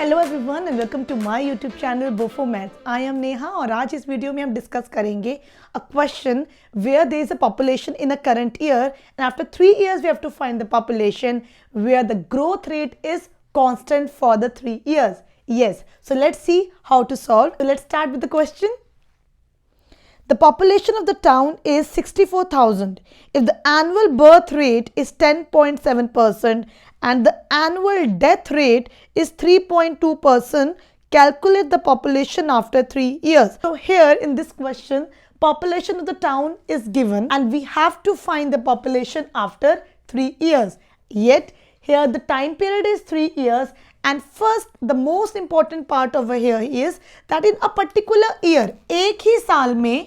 Hello everyone and welcome to my YouTube channel Bofo Maths. I am Neha और आज इस video में हम डिस्कस करेंगे a question where there is a population in a current year and after 3 years we have to find the population where the growth rate is constant for the 3 years. Yes, so let's see how to solve. So let's start with the question. The population of the town is 64,000. If the annual birth rate is 10.7% and the annual death rate is 3.2%, calculate the population after 3 years. So here in this question, population of the town is given and we have to find the population after 3 years. Yet here the time period is 3 years and first the most important part over here is that in a particular year, एक ही साल में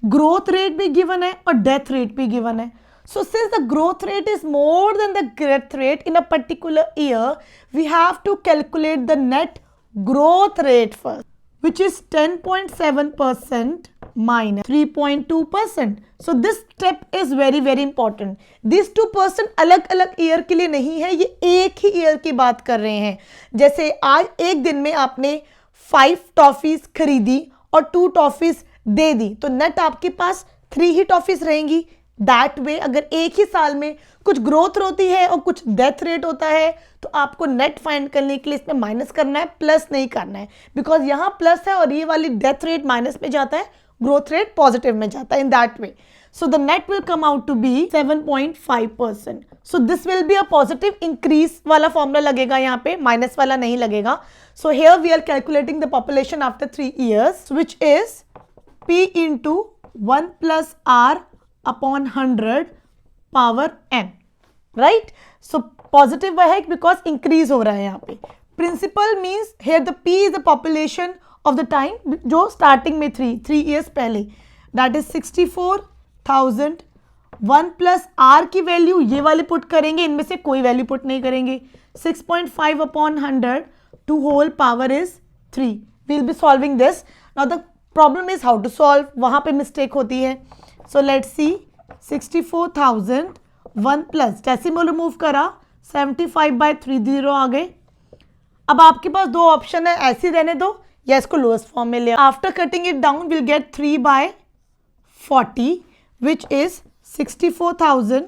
growth rate भी given है और death rate भी given है. So since the growth rate is more than the death rate in a particular year, we have to calculate the net growth rate first, which is 10.7% minus 3.2%. So this step is very important. These 2% अलग अलग year के लिए नहीं है, ये एक ही year की बात कर रहे हैं. जैसे आज एक दिन में आपने 5 टॉफीज खरीदी और 2 टॉफीज दे दी तो नेट आपके पास 3 ही टॉफीज रहेंगी. दैट वे अगर एक ही साल में कुछ ग्रोथ होती है और कुछ डेथ रेट होता है तो आपको नेट फाइंड करने के लिए इसमें माइनस करना है, प्लस नहीं करना है, बिकॉज यहाँ प्लस है और ये वाली डेथ रेट माइनस में जाता है, ग्रोथ रेट पॉजिटिव में जाता है. In that way so the net will come out to be 7.5%. so this will be a positive increase वाला फॉर्मूला लगेगा, यहाँ पे माइनस वाला नहीं लगेगा. so here we are calculating the population after 3 years which is P into 1 plus R upon 100 power n, right? So positive वह है because increase हो रहा है यहाँ पे. Principal means here the P is the population of the time जो starting में 3 years पहले, that is 64,000. 1 plus R की वैल्यू ये वाले पुट करेंगे, इनमें से कोई वैल्यू पुट नहीं करेंगे. 6.5 upon 100 to whole power is 3. We'll be solving this. Now the problem is how to solve. वहाँ पे मिस्टेक होती है. So let's see. 64,000 1 plus decimal remove करा 75/3 आ गए. अब आपके पास दो ऑप्शन है, ऐसे रहने दो या इसको लोएस्ट फॉर्म में ले. After cutting it down will get 3/40 which is 64,000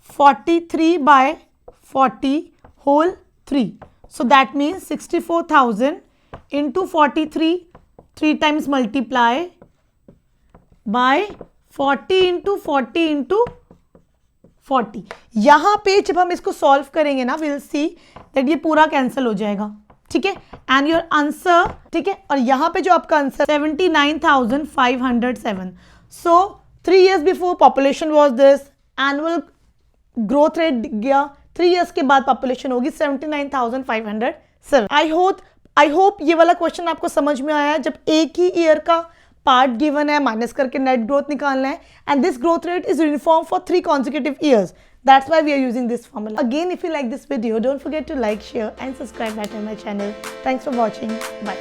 43/40 whole 3. So that means 64,000 into 43, 3 times multiply by 40 into 40 into 40. यहाँ पे जब हम इसको सॉल्व करेंगे ना, विल सी दैट ये पूरा कैंसिल हो जाएगा, ठीक है. एंड योर आंसर, ठीक है, और यहाँ पे जो आपका answer 79,507. So 3 years before population was this, annual growth rate गया, 3 years के बाद पॉपुलेशन होगी 79,507. आई होप ये वाला क्वेश्चन आपको समझ में आया. जब एक ही ईयर का पार्ट गिवन है, माइनस करके नेट ग्रोथ निकालना है, and this growth rate is uniform for 3 consecutive years. That's why we are using this formula. Again, if you like this video, don't forget to like, share and subscribe to my channel. Thanks for watching. Bye.